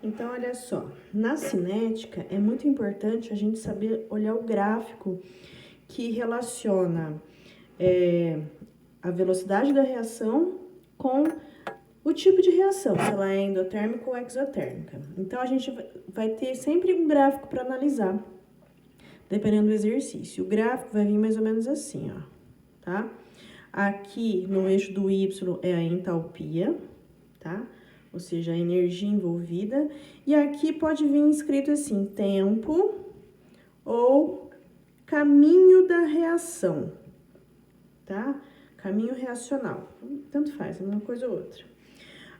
Então, olha só, na cinética é muito importante a gente saber olhar o gráfico que relaciona a velocidade da reação com o tipo de reação, se ela é endotérmica ou exotérmica. Então, a gente vai ter sempre um gráfico para analisar, dependendo do exercício. O gráfico vai vir mais ou menos assim, ó, tá? Aqui no eixo do Y é a entalpia, tá? Ou seja, a energia envolvida. E aqui pode vir escrito assim, tempo ou caminho da reação, tá? Caminho reacional. Tanto faz, uma coisa ou outra.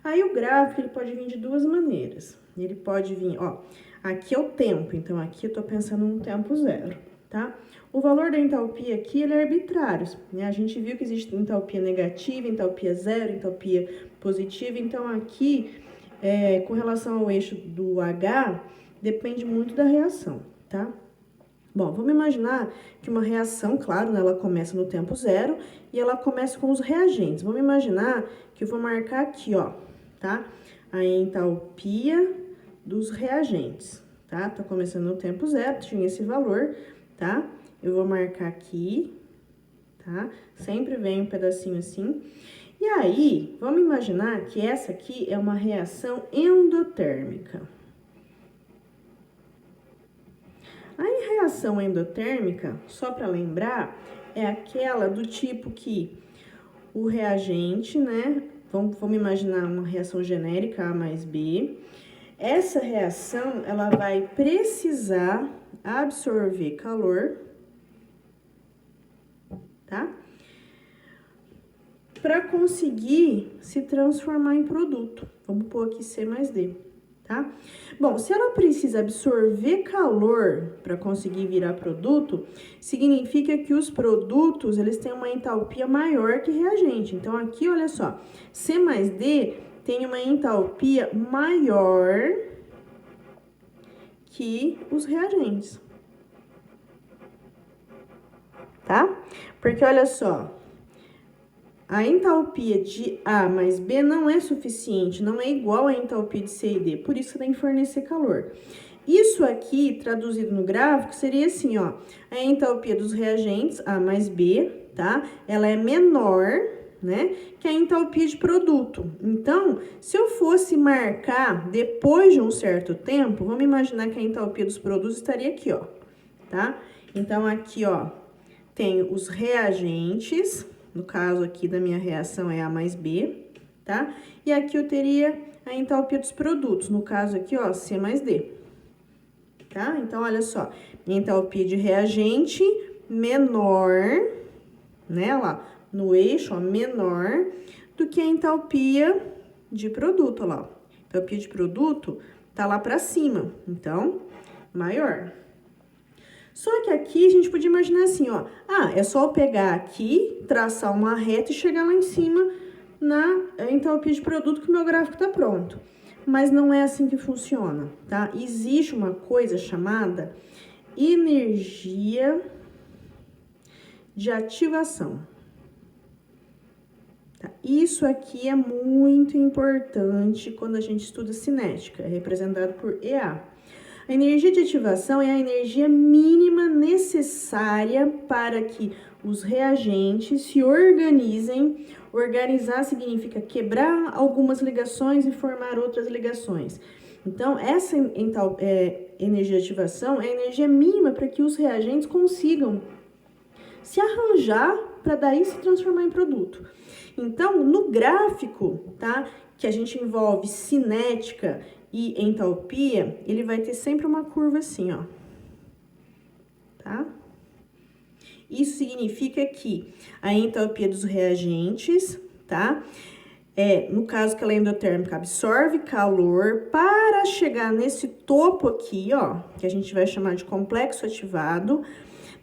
Aí o gráfico, ele pode vir de duas maneiras. Ele pode vir, ó, aqui é o tempo, então aqui eu tô pensando no tempo zero, tá? O valor da entalpia aqui, ele é arbitrário, né? A gente viu que existe entalpia negativa, entalpia zero, entalpia positiva. Então, aqui, com relação ao eixo do H, depende muito da reação, tá? Bom, vamos imaginar que uma reação, claro, né, ela começa no tempo zero e ela começa com os reagentes. Vamos imaginar que eu vou marcar aqui, ó, tá? A entalpia dos reagentes, tá? Tá começando no tempo zero, tinha esse valor, tá? Eu vou marcar aqui, tá? Sempre vem um pedacinho assim. E aí, vamos imaginar que essa aqui é uma reação endotérmica. A reação endotérmica, só para lembrar, é aquela do tipo que o reagente, né? Vamos imaginar uma reação genérica A mais B. Essa reação, ela vai precisar absorver calor, tá? Para conseguir se transformar em produto. Vamos pôr aqui C mais D, tá? Bom, se ela precisa absorver calor para conseguir virar produto, significa que os produtos, eles têm uma entalpia maior que reagente. Então, aqui, olha só, C mais D tem uma entalpia maior que os reagentes, tá? Porque, olha só, a entalpia de A mais B não é suficiente, não é igual à entalpia de C e D, por isso tem que fornecer calor. Isso aqui, traduzido no gráfico, seria assim, ó, a entalpia dos reagentes, A mais B, tá? Ela é menor, né, que a entalpia de produto. Então, se eu fosse marcar depois de um certo tempo, vamos imaginar que a entalpia dos produtos estaria aqui, ó, tá? Então, aqui, ó, tem os reagentes. No caso aqui da minha reação é A mais B, tá? E aqui eu teria a entalpia dos produtos, no caso aqui, ó, C mais D, tá? Então, olha só, entalpia de reagente menor, né, lá, no eixo, ó, menor do que a entalpia de produto, ó lá, ó. Entalpia de produto tá lá pra cima, então, maior. Só que aqui a gente podia imaginar assim, ó. Ah, é só eu pegar aqui, traçar uma reta e chegar lá em cima na entalpia de produto que o meu gráfico tá pronto. Mas não é assim que funciona, tá? Existe uma coisa chamada energia de ativação. Tá? Isso aqui é muito importante quando a gente estuda cinética, é representado por EA. A energia de ativação é a energia mínima necessária para que os reagentes se organizem. Organizar significa quebrar algumas ligações e formar outras ligações. Então, essa energia de ativação é a energia mínima para que os reagentes consigam se arranjar para daí se transformar em produto. Então, no gráfico, tá, que a gente envolve cinética e entalpia, ele vai ter sempre uma curva assim, ó, tá? Isso significa que a entalpia dos reagentes, tá? No caso que ela é endotérmica, absorve calor para chegar nesse topo aqui, ó, que a gente vai chamar de complexo ativado.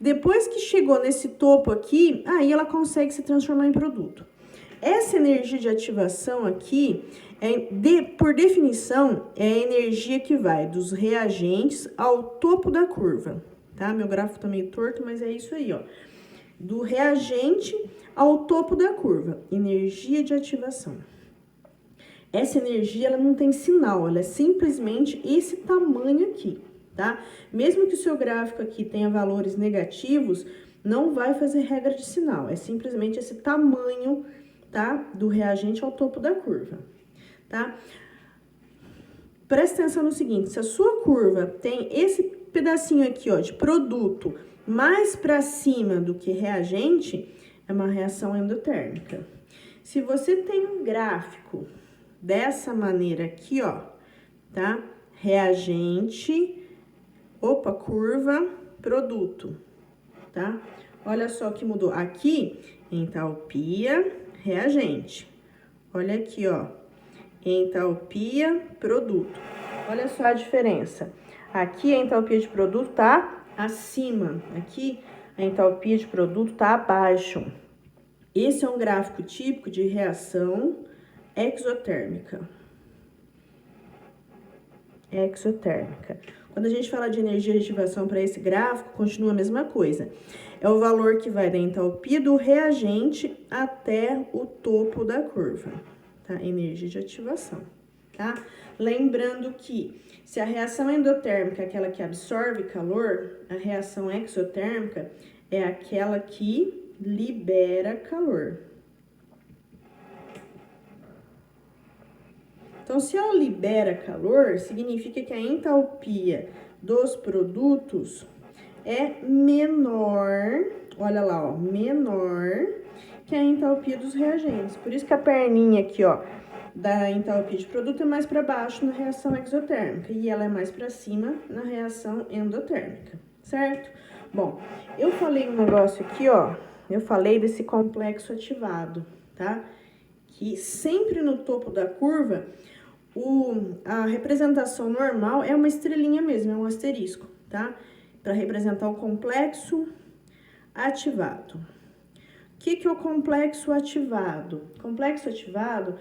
Depois que chegou nesse topo aqui, aí ela consegue se transformar em produto. Essa energia de ativação aqui, por definição, é a energia que vai dos reagentes ao topo da curva, tá? Meu gráfico tá meio torto, mas é isso aí, ó. Do reagente ao topo da curva, energia de ativação. essa energia, ela não tem sinal, ela é simplesmente esse tamanho aqui, tá? Mesmo que o seu gráfico aqui tenha valores negativos, não vai fazer regra de sinal, é simplesmente esse tamanho, tá? Do reagente ao topo da curva, tá? Presta atenção no seguinte, se a sua curva tem esse pedacinho aqui, ó, de produto mais para cima do que reagente, é uma reação endotérmica. Se você tem um gráfico dessa maneira aqui, ó, tá? Reagente, curva, produto, tá? Olha só que mudou. Aqui, entalpia, reagente. Olha aqui, ó, entalpia, produto. Olha só a diferença. Aqui a entalpia de produto tá acima, aqui a entalpia de produto tá abaixo. Esse é um gráfico típico de reação exotérmica. Exotérmica. Quando a gente fala de energia de ativação para esse gráfico, continua a mesma coisa. É o valor que vai da entalpia do reagente até o topo da curva, tá? Energia de ativação, tá? Lembrando que se a reação endotérmica é aquela que absorve calor, a reação exotérmica é aquela que libera calor. Então, se ela libera calor, significa que a entalpia dos produtos é menor, olha lá, ó, menor que a entalpia dos reagentes. Por isso que a perninha aqui, ó, da entalpia de produto é mais para baixo na reação exotérmica e ela é mais para cima na reação endotérmica, certo? Bom, eu falei um negócio aqui, ó, eu falei desse complexo ativado, tá? Que sempre no topo da curva, a representação normal é uma estrelinha mesmo, é um asterisco, tá? Para representar o complexo ativado. O que é o complexo ativado? O complexo ativado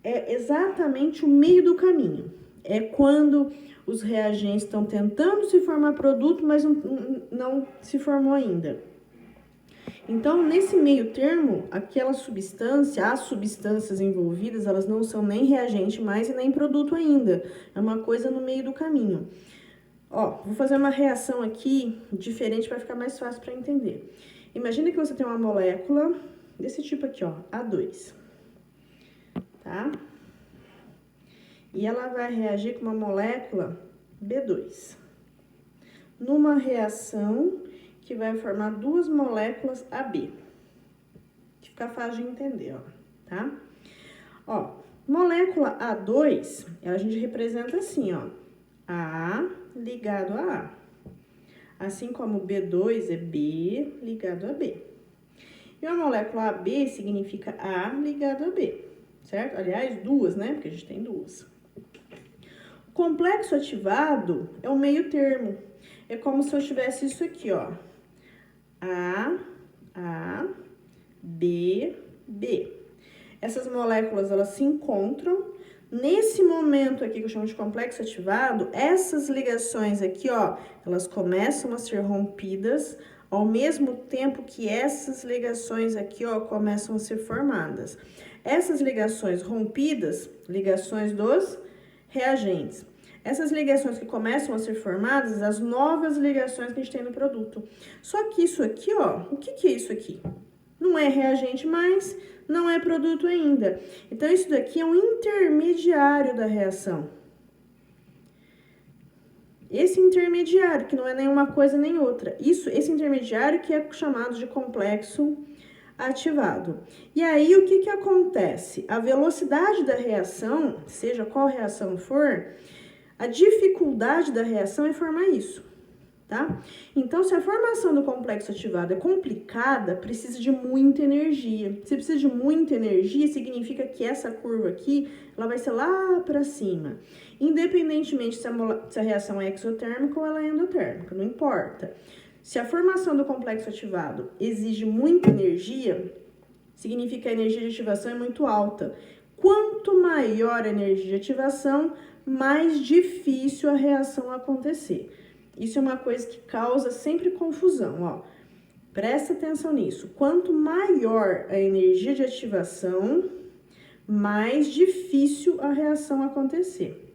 é exatamente o meio do caminho. É quando os reagentes estão tentando se formar produto, mas não se formou ainda. Então, nesse meio termo, aquela substância, as substâncias envolvidas, elas não são nem reagente mais e nem produto ainda. É uma coisa no meio do caminho. Ó, vou fazer uma reação aqui diferente para ficar mais fácil para entender. Imagina que você tem uma molécula desse tipo aqui, ó, A2, tá? E ela vai reagir com uma molécula B2. Numa reação que vai formar duas moléculas AB. Que fica fácil de entender, ó, tá? Ó, molécula A2, a gente representa assim, ó, A ligado a A. Assim como B2 é B ligado a B. E a molécula AB significa A ligado a B, certo? Aliás, duas, né? Porque a gente tem duas. O complexo ativado é o meio termo. É como se eu tivesse isso aqui, ó. A, B, B. Essas moléculas, elas se encontram. Nesse momento aqui que eu chamo de complexo ativado, essas ligações aqui, ó, elas começam a ser rompidas ao mesmo tempo que essas ligações aqui, ó, começam a ser formadas. Essas ligações rompidas, ligações dos reagentes. Essas ligações que começam a ser formadas, as novas ligações que a gente tem no produto. Só que isso aqui, ó, o que é isso aqui? Não é reagente mais, não é produto ainda. Então, isso daqui é um intermediário da reação. Esse intermediário, que não é nenhuma coisa nem outra. Esse intermediário que é chamado de complexo ativado. E aí, o que acontece? A velocidade da reação, seja qual reação for, a dificuldade da reação é formar isso, tá? Então, se a formação do complexo ativado é complicada, precisa de muita energia. Se precisa de muita energia, significa que essa curva aqui, ela vai ser lá para cima. Independentemente se a reação é exotérmica ou ela é endotérmica, não importa. Se a formação do complexo ativado exige muita energia, significa que a energia de ativação é muito alta. Quanto maior a energia de ativação, mais difícil a reação acontecer. Isso é uma coisa que causa sempre confusão, ó. Presta atenção nisso. Quanto maior a energia de ativação, mais difícil a reação acontecer.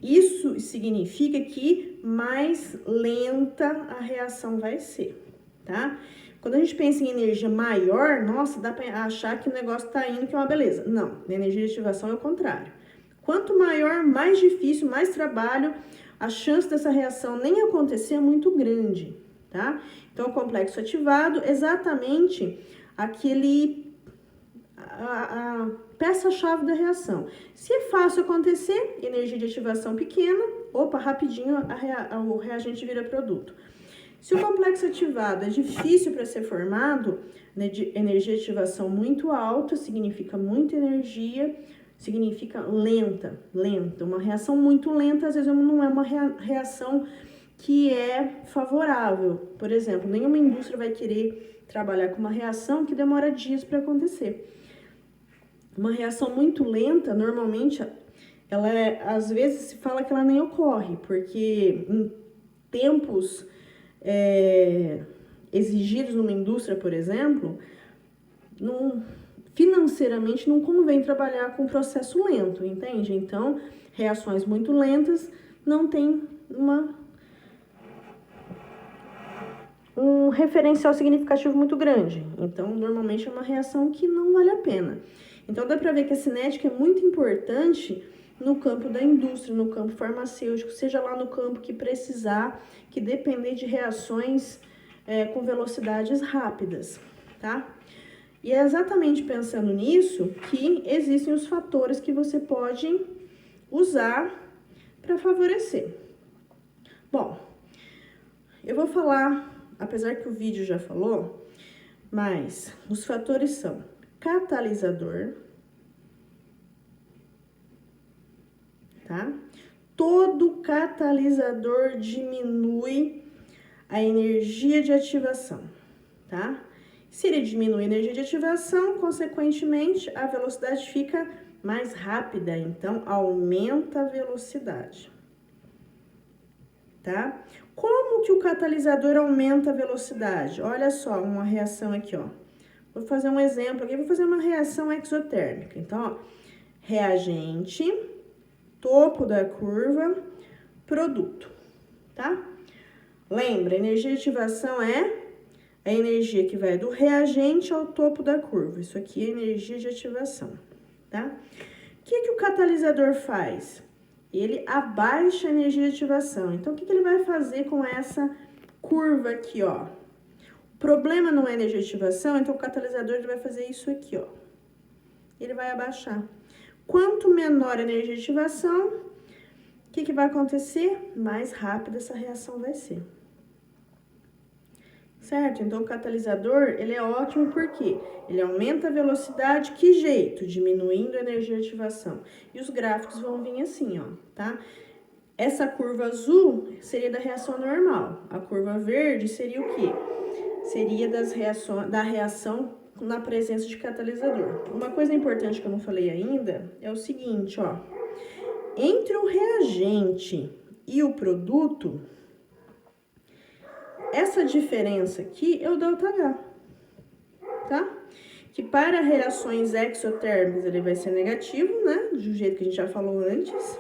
Isso significa que mais lenta a reação vai ser, tá? Quando a gente pensa em energia maior, nossa, dá para achar que o negócio tá indo, que é uma beleza. Não, na energia de ativação é o contrário. Quanto maior, mais difícil, mais trabalho, a chance dessa reação nem acontecer é muito grande, tá? Então, o complexo ativado, exatamente a peça-chave da reação. Se é fácil acontecer, energia de ativação pequena, opa, rapidinho o reagente vira produto. Se o complexo ativado é difícil para ser formado, energia de ativação muito alta, significa muita energia, significa lenta. Uma reação muito lenta, às vezes não é uma reação que é favorável. Por exemplo, nenhuma indústria vai querer trabalhar com uma reação que demora dias para acontecer. Uma reação muito lenta, normalmente, às vezes se fala que ela nem ocorre, porque em tempos exigidos numa indústria, por exemplo, financeiramente não convém trabalhar com processo lento, entende? Então, reações muito lentas não tem um referencial significativo muito grande. Então, normalmente é uma reação que não vale a pena. Então, dá para ver que a cinética é muito importante no campo da indústria, no campo farmacêutico, seja lá no campo que precisar, que depender de reações com velocidades rápidas, tá? E é exatamente pensando nisso que existem os fatores que você pode usar para favorecer. Bom, eu vou falar, apesar que o vídeo já falou, mas os fatores são catalisador, tá? Todo catalisador diminui a energia de ativação, tá? Se ele diminui a energia de ativação, consequentemente, a velocidade fica mais rápida, então aumenta a velocidade, tá? Como que o catalisador aumenta a velocidade? Olha só, uma reação aqui, ó. Vou fazer um exemplo aqui, vou fazer uma reação exotérmica. Então, ó, reagente, topo da curva, produto, tá? Lembra, energia de ativação é a energia que vai do reagente ao topo da curva. Isso aqui é energia de ativação, tá? O que o catalisador faz? Ele abaixa a energia de ativação. Então, o que ele vai fazer com essa curva aqui, ó? O problema não é a energia de ativação, então o catalisador ele vai fazer isso aqui, ó. Ele vai abaixar. Quanto menor a energia de ativação, o que vai acontecer? Mais rápida essa reação vai ser. Certo? Então, o catalisador, ele é ótimo porque ele aumenta a velocidade, que jeito? Diminuindo a energia de ativação. E os gráficos vão vir assim, ó, tá? Essa curva azul seria da reação normal. A curva verde seria o quê? Seria da reação na presença de catalisador. Uma coisa importante que eu não falei ainda é o seguinte, ó. Entre o reagente e o produto, essa diferença aqui é o ΔH, tá? Que para reações exotérmicas ele vai ser negativo, né? Do jeito que a gente já falou antes.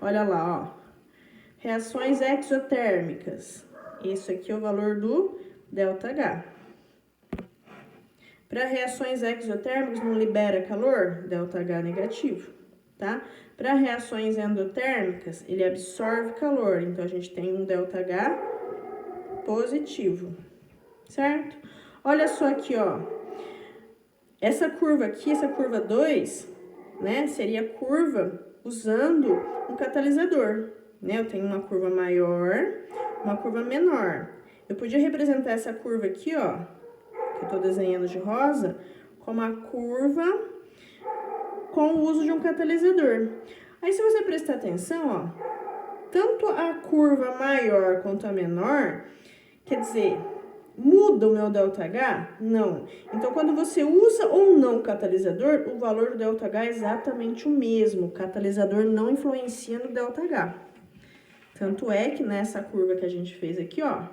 Olha lá, ó. Reações exotérmicas. Isso aqui é o valor do ΔH. Para reações exotérmicas não libera calor, ΔH negativo, tá? Para reações endotérmicas, ele absorve calor, então a gente tem um ΔH positivo, certo? Olha só aqui, ó. Essa curva aqui, essa curva 2, né, seria a curva usando um catalisador, né? Eu tenho uma curva maior, uma curva menor. Eu podia representar essa curva aqui, ó, que eu tô desenhando de rosa, como a curva com o uso de um catalisador. Aí, se você prestar atenção, ó, tanto a curva maior quanto a menor, quer dizer, muda o meu ΔH? Não. Então, quando você usa ou não o catalisador, o valor do ΔH é exatamente o mesmo. O catalisador não influencia no ΔH. Tanto é que nessa curva que a gente fez aqui, ó,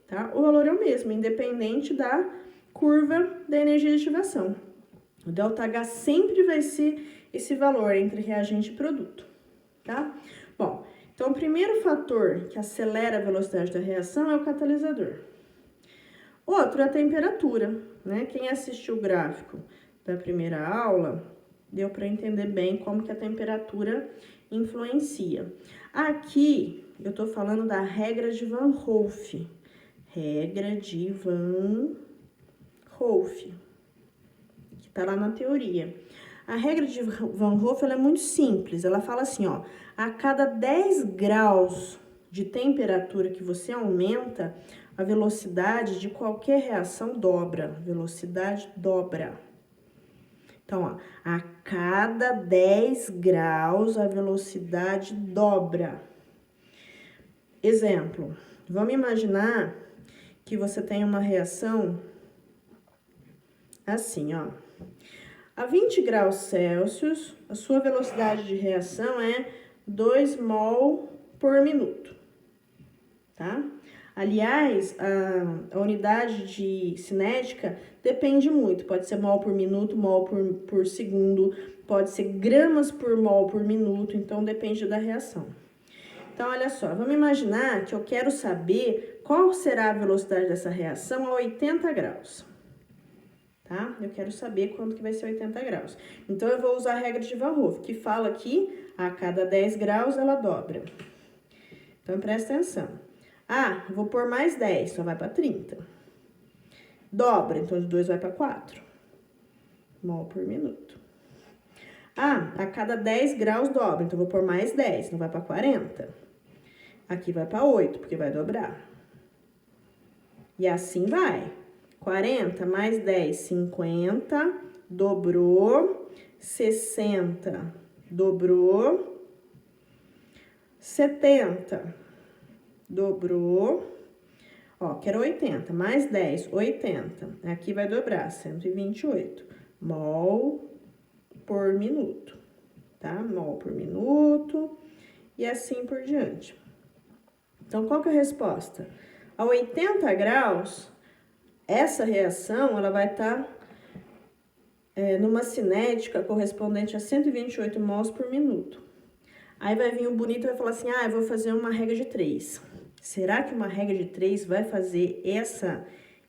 tá? O valor é o mesmo, independente da curva da energia de ativação. O ΔH sempre vai ser esse valor entre reagente e produto, tá? Bom, então o primeiro fator que acelera a velocidade da reação é o catalisador. Outro é a temperatura, né? Quem assistiu o gráfico da primeira aula, deu para entender bem como que a temperatura influencia. Aqui, eu tô falando da regra de Van Hoff. Regra de Van Hoff, que tá lá na teoria. A regra de Van Hoff, ela é muito simples. Ela fala assim, ó, a cada 10 graus de temperatura que você aumenta, a velocidade de qualquer reação dobra. Velocidade dobra. Então, ó, a cada 10 graus, a velocidade dobra. Exemplo, vamos imaginar que você tem uma reação assim, ó. A 20 graus Celsius, a sua velocidade de reação é 2 mol por minuto, tá? Aliás, a unidade de cinética depende muito. Pode ser mol por minuto, mol por segundo, pode ser gramas por mol por minuto, então depende da reação. Então, olha só, vamos imaginar que eu quero saber qual será a velocidade dessa reação a 80 graus. Tá? Eu quero saber quanto que vai ser 80 graus. Então, eu vou usar a regra de Van Hoff, que fala que a cada 10 graus ela dobra. Então, presta atenção. Ah, vou pôr mais 10, só vai para 30. Dobra, então de 2 vai para 4. Mol por minuto. Ah, a cada 10 graus dobra, então vou pôr mais 10, não vai para 40. Aqui vai para 8, porque vai dobrar. E assim vai. 40 mais 10, 50, dobrou. 60, dobrou. 70, dobrou. Ó, quero 80, mais 10, 80. Aqui vai dobrar, 128. Mol por minuto, tá? Mol por minuto e assim por diante. Então, qual que é a resposta? A 80 graus, essa reação, ela vai estar numa cinética correspondente a 128 mols por minuto. Aí vai vir o bonito e vai falar assim, ah, eu vou fazer uma regra de 3. Será que uma regra de 3 vai fazer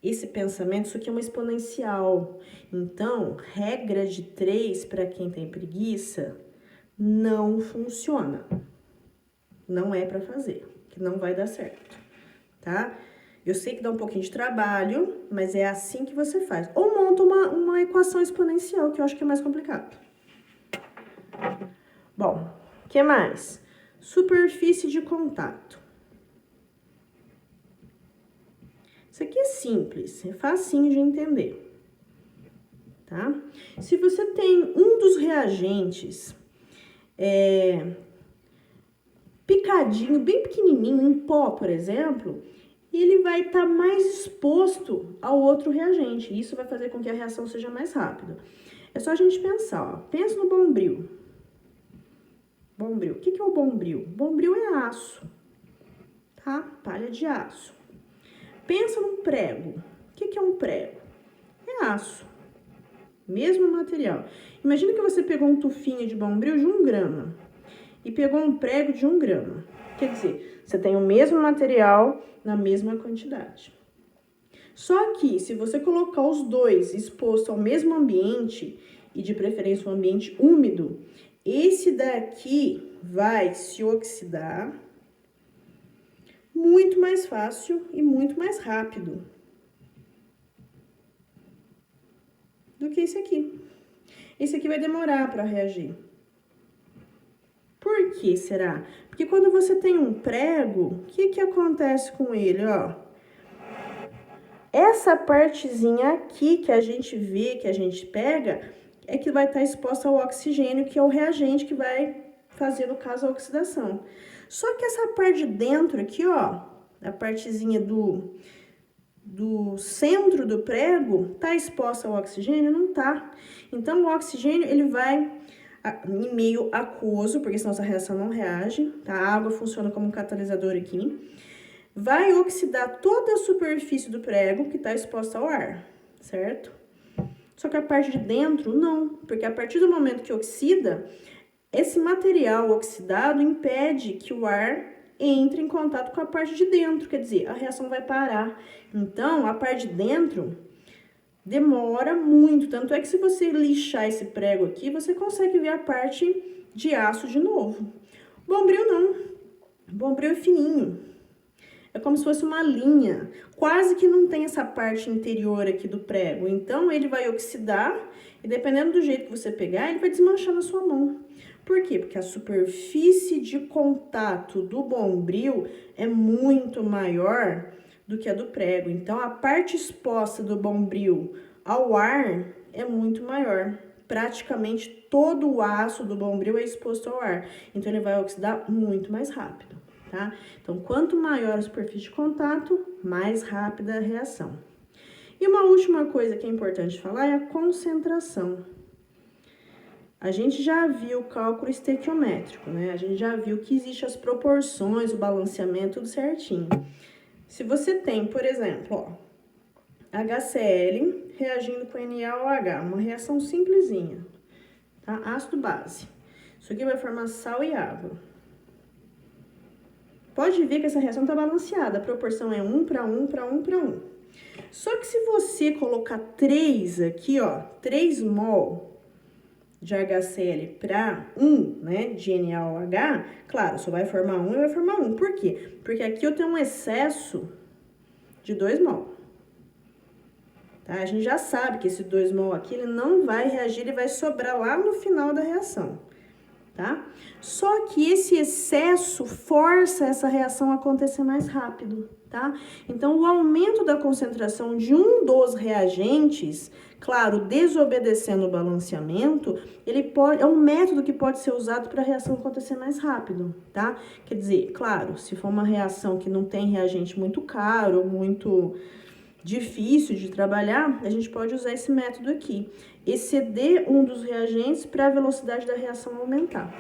esse pensamento? Isso aqui é uma exponencial. Então, regra de 3, para quem tem preguiça, não funciona. Não é para fazer, que não vai dar certo, tá? Eu sei que dá um pouquinho de trabalho, mas é assim que você faz. Ou monta uma equação exponencial, que eu acho que é mais complicado. Bom, o que mais? Superfície de contato. Isso aqui é simples, é facinho de entender, tá? Se você tem um dos reagentes picadinho, bem pequenininho, em pó, por exemplo, ele vai estar mais exposto ao outro reagente. Isso vai fazer com que a reação seja mais rápida. É só a gente pensar, ó. Pensa no bombril. Bombril. O que é o bombril? Bombril é aço, tá? Palha de aço. Pensa num prego. O que é um prego? É aço. Mesmo material. Imagina que você pegou um tufinho de bombril de 1 grama e pegou um prego de 1 grama. Quer dizer, você tem o mesmo material na mesma quantidade. Só que, se você colocar os dois expostos ao mesmo ambiente, e de preferência um ambiente úmido, esse daqui vai se oxidar muito mais fácil e muito mais rápido do que esse aqui. Esse aqui vai demorar para reagir. Por que será? Porque quando você tem um prego, o que acontece com ele, ó? Essa partezinha aqui que a gente vê, que a gente pega, é que vai estar exposta ao oxigênio, que é o reagente que vai fazer, no caso, a oxidação. Só que essa parte de dentro aqui, ó, a partezinha do centro do prego, tá exposta ao oxigênio? Não tá. Então, o oxigênio, ele vai em meio aquoso, porque senão essa reação não reage, tá? A água funciona como um catalisador aqui. Vai oxidar toda a superfície do prego que tá exposta ao ar, certo? Só que a parte de dentro, não. Porque a partir do momento que oxida, esse material oxidado impede que o ar entre em contato com a parte de dentro, quer dizer, a reação vai parar. Então, a parte de dentro demora muito, tanto é que se você lixar esse prego aqui, você consegue ver a parte de aço de novo. O bombril não, o bombril é fininho, é como se fosse uma linha, quase que não tem essa parte interior aqui do prego, então ele vai oxidar e dependendo do jeito que você pegar, ele vai desmanchar na sua mão. Por quê? Porque a superfície de contato do bombril é muito maior do que a do prego. Então, a parte exposta do bombril ao ar é muito maior. Praticamente todo o aço do bombril é exposto ao ar. Então, ele vai oxidar muito mais rápido, tá? Então, quanto maior a superfície de contato, mais rápida a reação. E uma última coisa que é importante falar é a concentração. A gente já viu o cálculo estequiométrico, né? A gente já viu que existem as proporções, o balanceamento, tudo certinho. Se você tem, por exemplo, ó, HCl reagindo com NaOH, uma reação simplesinha, tá? Ácido base. Isso aqui vai formar sal e água. Pode ver que essa reação tá balanceada, a proporção é 1 para 1 para 1 para 1. Só que se você colocar 3 aqui, ó, 3 mol de HCl para 1, né, de NaOH, claro, só vai formar 1 e vai formar 1. Por quê? Porque aqui eu tenho um excesso de 2 mol. Tá? A gente já sabe que esse 2 mol aqui, ele não vai reagir, ele vai sobrar lá no final da reação, tá? Só que esse excesso força essa reação a acontecer mais rápido, tá? Então, o aumento da concentração de um dos reagentes, claro, desobedecendo o balanceamento, é um método que pode ser usado para a reação acontecer mais rápido, tá? Quer dizer, claro, se for uma reação que não tem reagente muito caro, muito difícil de trabalhar, a gente pode usar esse método aqui. Exceder um dos reagentes para a velocidade da reação aumentar.